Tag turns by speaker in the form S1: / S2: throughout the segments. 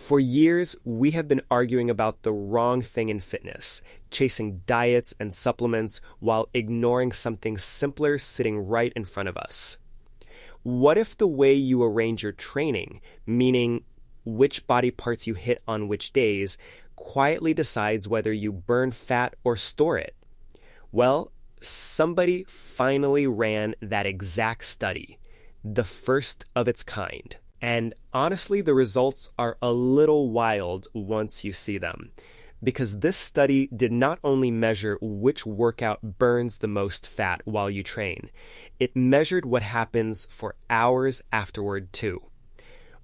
S1: For years, we have been arguing about the wrong thing in fitness, chasing diets and supplements while ignoring something simpler sitting right in front of us. What if the way you arrange your training, meaning which body parts you hit on which days, quietly decides whether you burn fat or store it? Well, somebody finally ran that exact study, the first of its kind. And honestly, the results are a little wild once you see them, because this study did not only measure which workout burns the most fat while you train, it measured what happens for hours afterward too.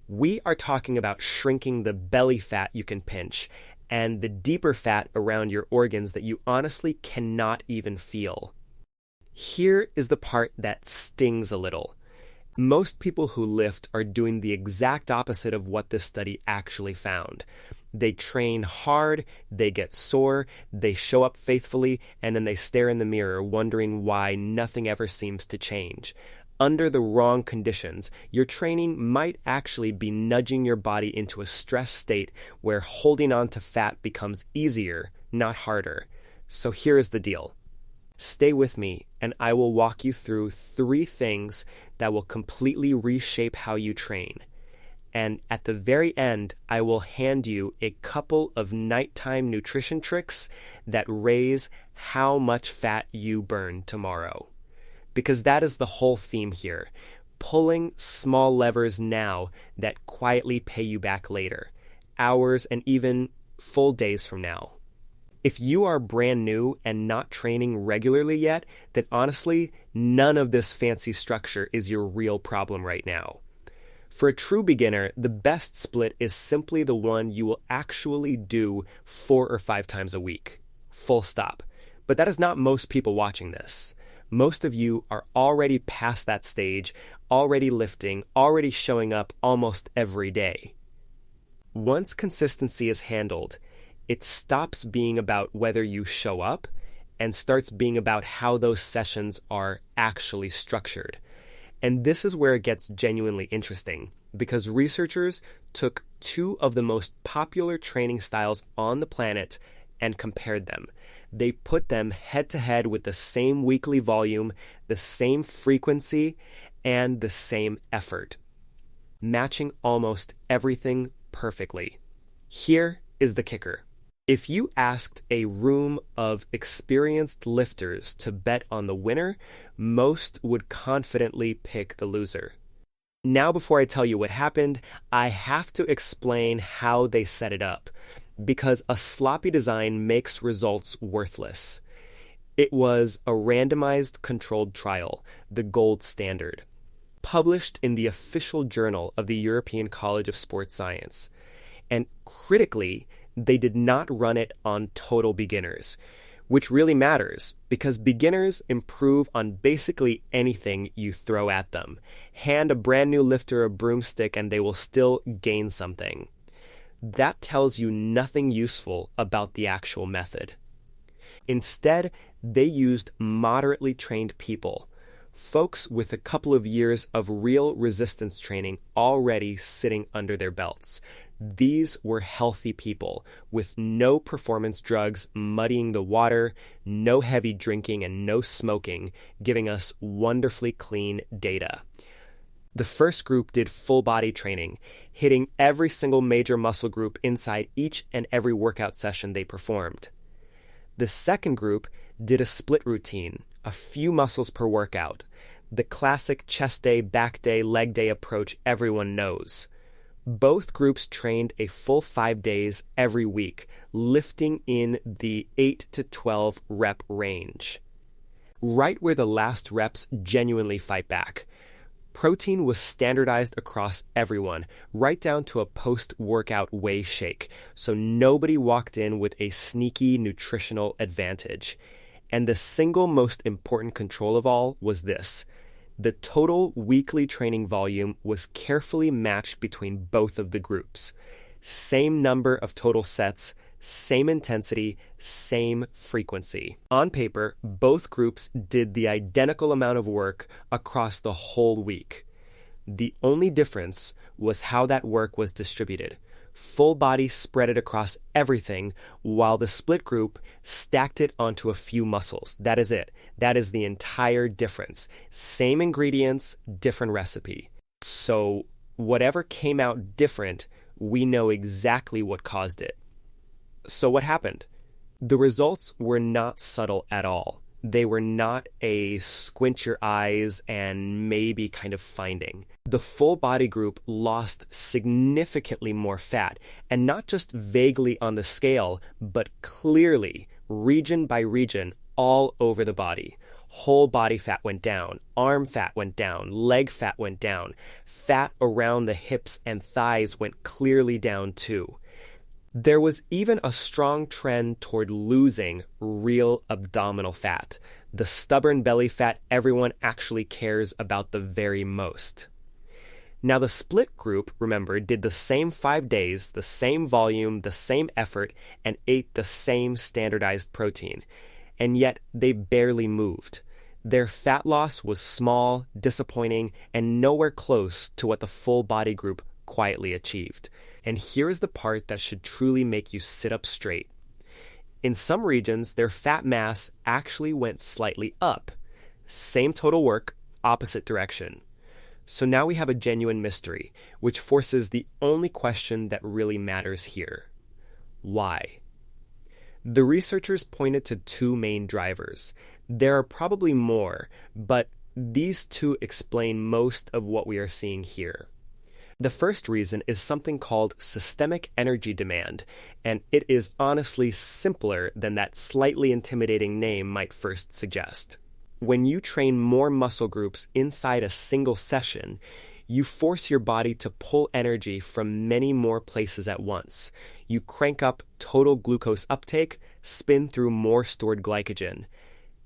S1: We are talking about shrinking the belly fat you can pinch and the deeper fat around your organs that you honestly cannot even feel. Here is the part that stings a little. Most people who lift are doing the exact opposite of what this study actually found. They train hard, they get sore, they show up faithfully, and then they stare in the mirror wondering why nothing ever seems to change. Under the wrong conditions, your training might actually be nudging your body into a stress state where holding on to fat becomes easier, not harder. So here is the deal. Stay with me, and I will walk you through 3 things that will completely reshape how you train. And at the very end, I will hand you a couple of nighttime nutrition tricks that raise how much fat you burn tomorrow. Because that is the whole theme here, pulling small levers now that quietly pay you back later, hours and even full days from now. If you are brand new and not training regularly yet, then honestly, none of this fancy structure is your real problem right now. For a true beginner, the best split is simply the one you will actually do 4 or 5 times a week. Full stop. But that is not most people watching this. Most of you are already past that stage, already lifting, already showing up almost every day. Once consistency is handled, it stops being about whether you show up and starts being about how those sessions are actually structured. And this is where it gets genuinely interesting, because researchers took 2 of the most popular training styles on the planet and compared them. They put them head to head with the same weekly volume, the same frequency, and the same effort, matching almost everything perfectly. Here is the kicker. If you asked a room of experienced lifters to bet on the winner, most would confidently pick the loser. Now, before I tell you what happened, I have to explain how they set it up, because a sloppy design makes results worthless. It was a randomized controlled trial, the gold standard, published in the official journal of the European College of Sports Science. And critically, they did not run it on total beginners, which really matters because beginners improve on basically anything you throw at them. Hand a brand new lifter a broomstick and they will still gain something. That tells you nothing useful about the actual method. Instead, they used moderately trained people, folks with a couple of years of real resistance training already sitting under their belts. These were healthy people with no performance drugs muddying the water, no heavy drinking, and no smoking, giving us wonderfully clean data. The first group did full body training, hitting every single major muscle group inside each and every workout session they performed. The second group did a split routine, a few muscles per workout, the classic chest day, back day, leg day approach everyone knows. Both groups trained a full 5 days every week, lifting in the 8 to 12 rep range, right where the last reps genuinely fight back. Protein was standardized across everyone, right down to a post-workout whey shake, so nobody walked in with a sneaky nutritional advantage. And the single most important control of all was this. The total weekly training volume was carefully matched between both of the groups. Same number of total sets, same intensity, same frequency. On paper, both groups did the identical amount of work across the whole week. The only difference was how that work was distributed. Full body spread it across everything, while the split group stacked it onto a few muscles. That is it. That is the entire difference. Same ingredients, different recipe. So whatever came out different, we know exactly what caused it. So what happened? The results were not subtle at all. They were not a squint your eyes and maybe kind of finding. The full body group lost significantly more fat, and not just vaguely on the scale, but clearly, region by region, all over the body. Whole body fat went down, arm fat went down, leg fat went down, fat around the hips and thighs went clearly down too. There was even a strong trend toward losing real abdominal fat, the stubborn belly fat everyone actually cares about the very most. Now the split group, remember, did the same 5 days, the same volume, the same effort, and ate the same standardized protein. And yet they barely moved. Their fat loss was small, disappointing, and nowhere close to what the full body group quietly achieved. And here is the part that should truly make you sit up straight. In some regions, their fat mass actually went slightly up. Same total work, opposite direction. So now we have a genuine mystery, which forces the only question that really matters here. Why? The researchers pointed to 2 main drivers. There are probably more, but these 2 explain most of what we are seeing here. The first reason is something called systemic energy demand, and it is honestly simpler than that slightly intimidating name might first suggest. When you train more muscle groups inside a single session, you force your body to pull energy from many more places at once. You crank up total glucose uptake, spin through more stored glycogen,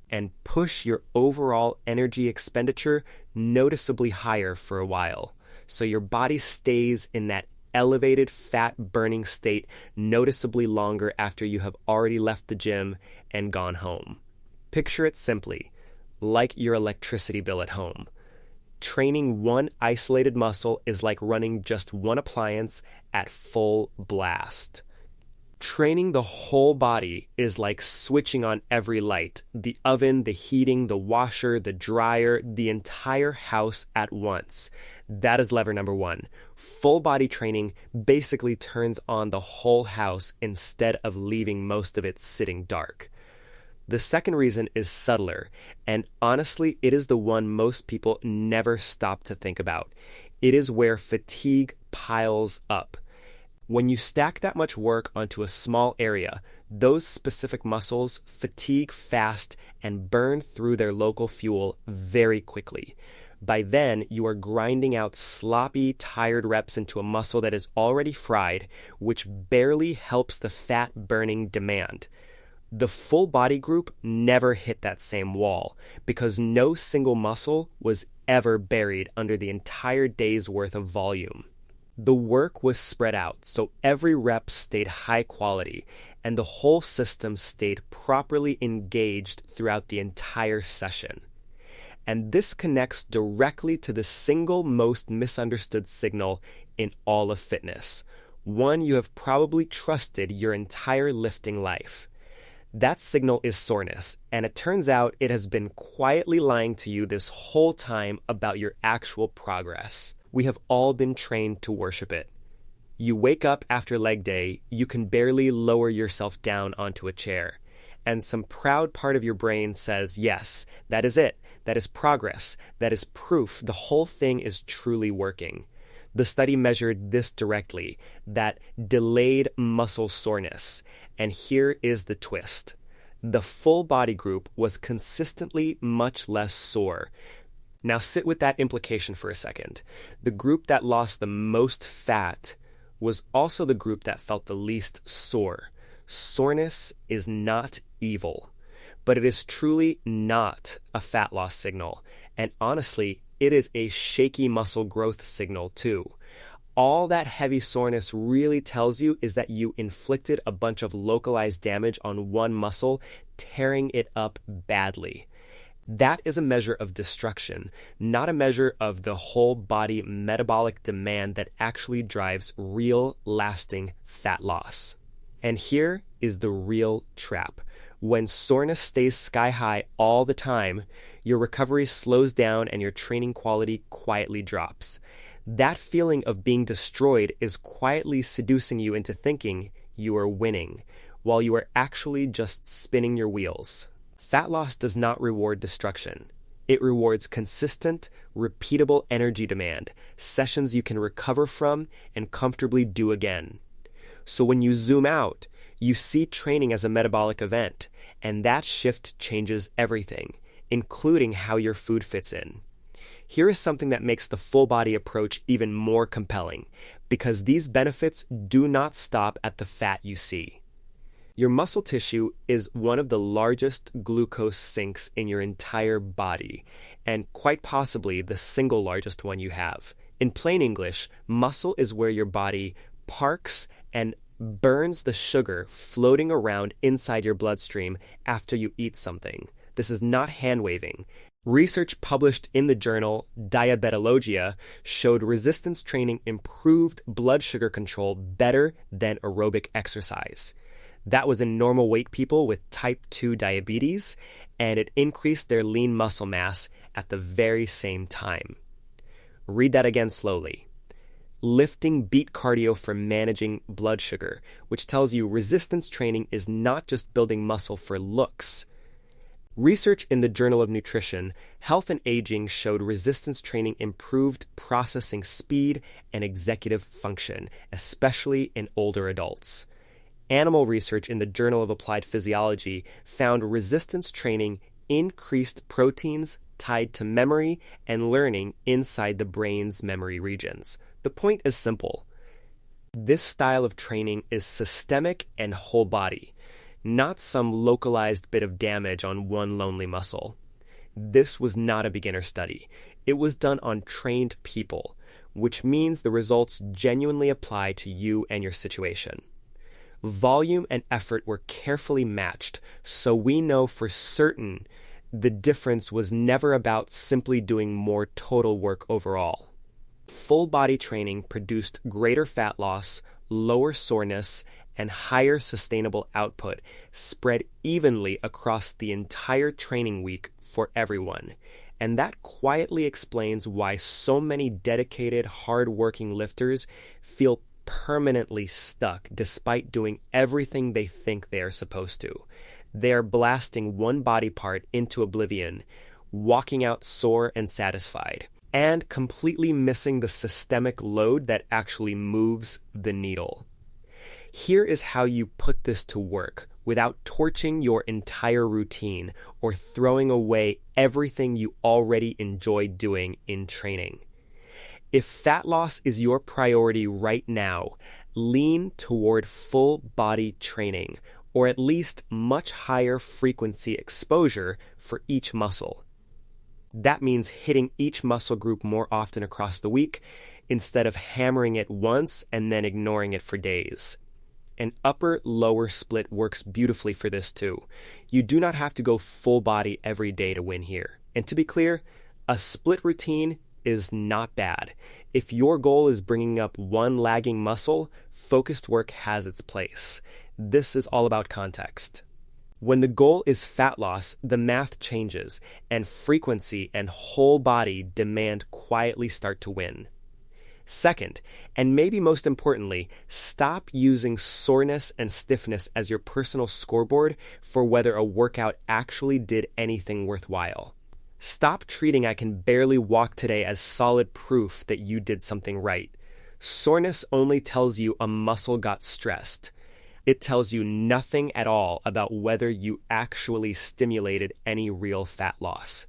S1: and push your overall energy expenditure noticeably higher for a while. So your body stays in that elevated fat burning state noticeably longer after you have already left the gym and gone home. Picture it simply, like your electricity bill at home. Training one isolated muscle is like running just one appliance at full blast. Training the whole body is like switching on every light, the oven, the heating, the washer, the dryer, the entire house at once. That is lever number 1. Full body training basically turns on the whole house instead of leaving most of it sitting dark. The second reason is subtler, and honestly, it is the one most people never stop to think about. It is where fatigue piles up. When you stack that much work onto a small area, those specific muscles fatigue fast and burn through their local fuel very quickly. By then, you are grinding out sloppy, tired reps into a muscle that is already fried, which barely helps the fat-burning demand. The full body group never hit that same wall because no single muscle was ever buried under the entire day's worth of volume. The work was spread out, so every rep stayed high quality, and the whole system stayed properly engaged throughout the entire session. And this connects directly to the single most misunderstood signal in all of fitness, one you have probably trusted your entire lifting life. That signal is soreness, and it turns out it has been quietly lying to you this whole time about your actual progress. We have all been trained to worship it. You wake up after leg day, you can barely lower yourself down onto a chair, and some proud part of your brain says, yes, that is it, that is progress, that is proof the whole thing is truly working. The study measured this directly, that delayed muscle soreness, and here is the twist. The full body group was consistently much less sore. Now sit with that implication for a second. The group that lost the most fat was also the group that felt the least sore. Soreness is not evil, but it is truly not a fat loss signal. And honestly, it is a shaky muscle growth signal too. All that heavy soreness really tells you is that you inflicted a bunch of localized damage on one muscle, tearing it up badly. That is a measure of destruction, not a measure of the whole body metabolic demand that actually drives real, lasting fat loss. And here is the real trap. When soreness stays sky high all the time, your recovery slows down and your training quality quietly drops. That feeling of being destroyed is quietly seducing you into thinking you are winning, while you are actually just spinning your wheels. Fat loss does not reward destruction. It rewards consistent, repeatable energy demand, sessions you can recover from and comfortably do again. So when you zoom out, you see training as a metabolic event, and that shift changes everything, including how your food fits in. Here is something that makes the full body approach even more compelling, because these benefits do not stop at the fat you see. Your muscle tissue is one of the largest glucose sinks in your entire body, and quite possibly the single largest one you have. In plain English, muscle is where your body parks and burns the sugar floating around inside your bloodstream after you eat something. This is not hand-waving. Research published in the journal Diabetologia showed resistance training improved blood sugar control better than aerobic exercise. That was in normal weight people with type 2 diabetes, and it increased their lean muscle mass at the very same time. Read that again slowly. Lifting beat cardio for managing blood sugar, which tells you resistance training is not just building muscle for looks. Research in the Journal of Nutrition, Health and Aging showed resistance training improved processing speed and executive function, especially in older adults. Animal research in the Journal of Applied Physiology found resistance training increased proteins tied to memory and learning inside the brain's memory regions. The point is simple. This style of training is systemic and whole body, not some localized bit of damage on one lonely muscle. This was not a beginner study. It was done on trained people, which means the results genuinely apply to you and your situation. Volume and effort were carefully matched, so we know for certain the difference was never about simply doing more total work overall. Full body training produced greater fat loss, lower soreness, and higher sustainable output spread evenly across the entire training week for everyone. And that quietly explains why so many dedicated, hard-working lifters feel permanently stuck despite doing everything they think they are supposed to. They are blasting one body part into oblivion, walking out sore and satisfied, and completely missing the systemic load that actually moves the needle. Here is how you put this to work without torching your entire routine or throwing away everything you already enjoy doing in training. If fat loss is your priority right now, lean toward full body training, or at least much higher frequency exposure for each muscle. That means hitting each muscle group more often across the week instead of hammering it once and then ignoring it for days. An upper-lower split works beautifully for this too. You do not have to go full body every day to win here. And to be clear, a split routine is not bad. If your goal is bringing up one lagging muscle, focused work has its place. This is all about context. When the goal is fat loss, the math changes, and frequency and whole body demand quietly start to win. Second, and maybe most importantly, stop using soreness and stiffness as your personal scoreboard for whether a workout actually did anything worthwhile. Stop treating "I can barely walk today" as solid proof that you did something right. Soreness only tells you a muscle got stressed. It tells you nothing at all about whether you actually stimulated any real fat loss.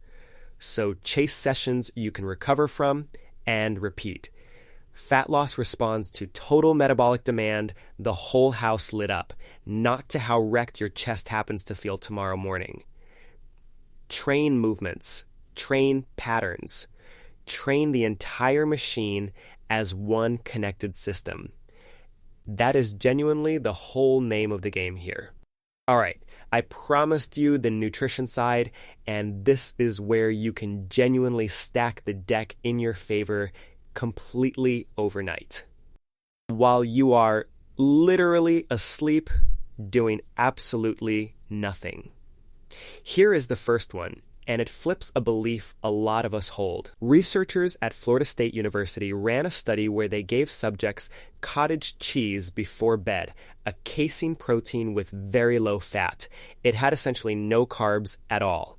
S1: So chase sessions you can recover from and repeat. Fat loss responds to total metabolic demand, the whole house lit up, not to how wrecked your chest happens to feel tomorrow morning. Train movements, train patterns, train the entire machine as one connected system. That is genuinely the whole name of the game here. All right, I promised you the nutrition side, and this is where you can genuinely stack the deck in your favor completely overnight. While you are literally asleep, doing absolutely nothing. Here is the first one, and it flips a belief a lot of us hold. Researchers at Florida State University ran a study where they gave subjects cottage cheese before bed, a casein protein with very low fat. It had essentially no carbs at all.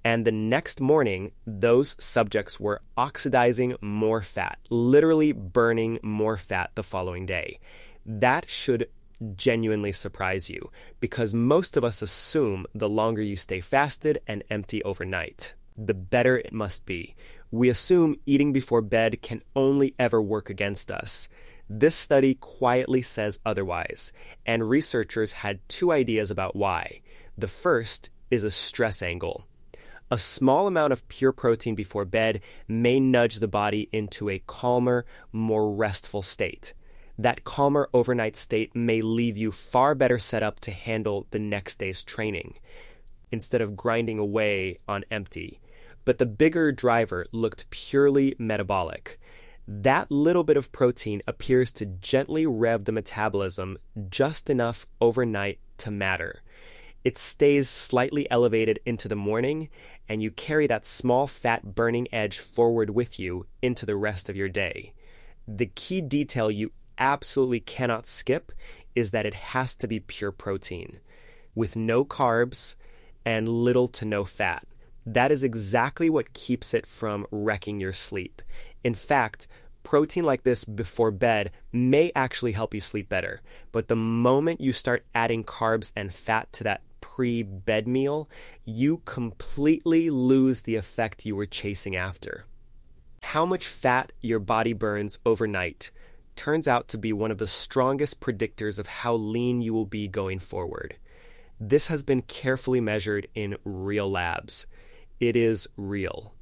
S1: And the next morning, those subjects were oxidizing more fat, literally burning more fat the following day. That should genuinely surprise you, because most of us assume the longer you stay fasted and empty overnight, the better it must be. We assume eating before bed can only ever work against us. This study quietly says otherwise, and researchers had two ideas about why. The first is a stress angle. A small amount of pure protein before bed may nudge the body into a calmer, more restful state. That calmer overnight state may leave you far better set up to handle the next day's training, instead of grinding away on empty. But the bigger driver looked purely metabolic. That little bit of protein appears to gently rev the metabolism just enough overnight to matter. It stays slightly elevated into the morning, and you carry that small fat burning edge forward with you into the rest of your day. The key detail you absolutely cannot skip is that it has to be pure protein, with no carbs and little to no fat. That is exactly what keeps it from wrecking your sleep. In fact, protein like this before bed may actually help you sleep better, but the moment you start adding carbs and fat to that pre-bed meal, you completely lose the effect you were chasing after. How much fat your body burns overnight turns out to be one of the strongest predictors of how lean you will be going forward. This has been carefully measured in real labs. It is real.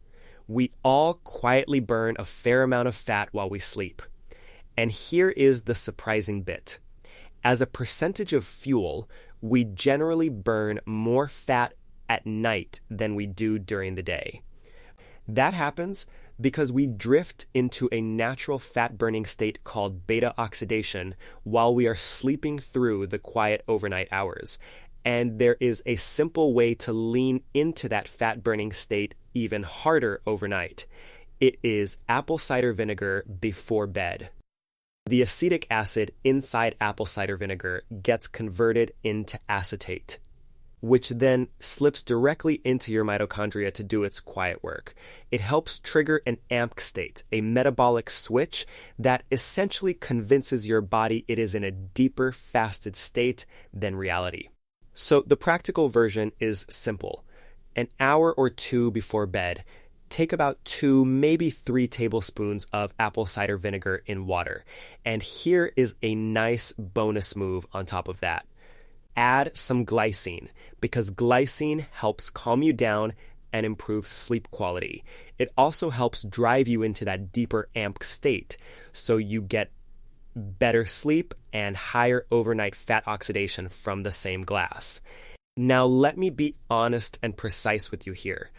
S1: We all quietly burn a fair amount of fat while we sleep. And here is the surprising bit. As a percentage of fuel, we generally burn more fat at night than we do during the day. That happens because we drift into a natural fat-burning state called beta oxidation while we are sleeping through the quiet overnight hours. And there is a simple way to lean into that fat-burning state even harder overnight. It is apple cider vinegar before bed. The acetic acid inside apple cider vinegar gets converted into acetate, which then slips directly into your mitochondria to do its quiet work. It helps trigger an AMP state, a metabolic switch that essentially convinces your body it is in a deeper fasted state than reality. So the practical version is simple. An hour or two before bed, take about 2, maybe 3 tablespoons of apple cider vinegar in water. And here is a nice bonus move on top of that. Add some glycine, because glycine helps calm you down and improve sleep quality. It also helps drive you into that deeper AMP state, so you get better sleep and higher overnight fat oxidation from the same glass. Now let me be honest and precise with you here.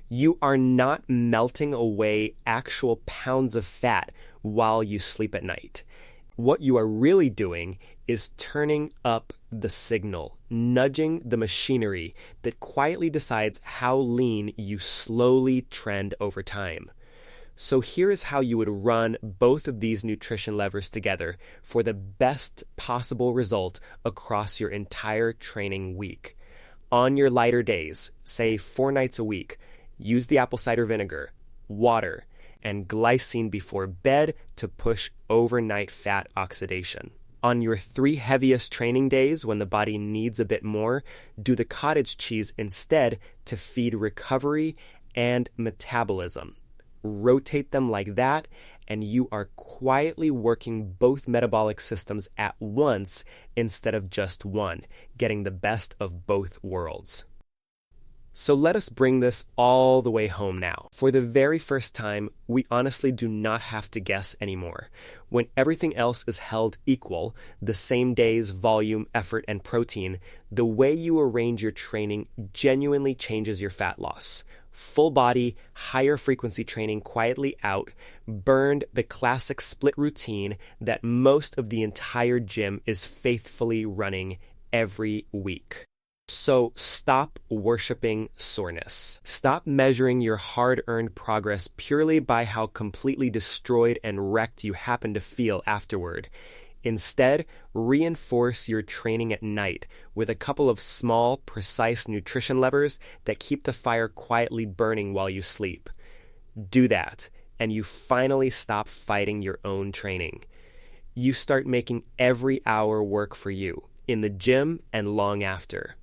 S1: You are not melting away actual pounds of fat while you sleep at night. What you are really doing is turning up the signal, nudging the machinery that quietly decides how lean you slowly trend over time. So here is how you would run both of these nutrition levers together for the best possible result across your entire training week. On your lighter days, say 4 nights a week, use the apple cider vinegar, water, and glycine before bed to push overnight fat oxidation. On your 3 heaviest training days, when the body needs a bit more, do the cottage cheese instead to feed recovery and metabolism. Rotate them like that, and you are quietly working both metabolic systems at once instead of just one, getting the best of both worlds. So let us bring this all the way home now. For the very first time, we honestly do not have to guess anymore. When everything else is held equal, the same days, volume, effort, and protein, the way you arrange your training genuinely changes your fat loss. Full body, higher frequency training quietly out, burned the classic split routine that most of the entire gym is faithfully running every week. So stop worshiping soreness. Stop measuring your hard-earned progress purely by how completely destroyed and wrecked you happen to feel afterward. Instead, reinforce your training at night with a couple of small, precise nutrition levers that keep the fire quietly burning while you sleep. Do that, and you finally stop fighting your own training. You start making every hour work for you, in the gym and long after.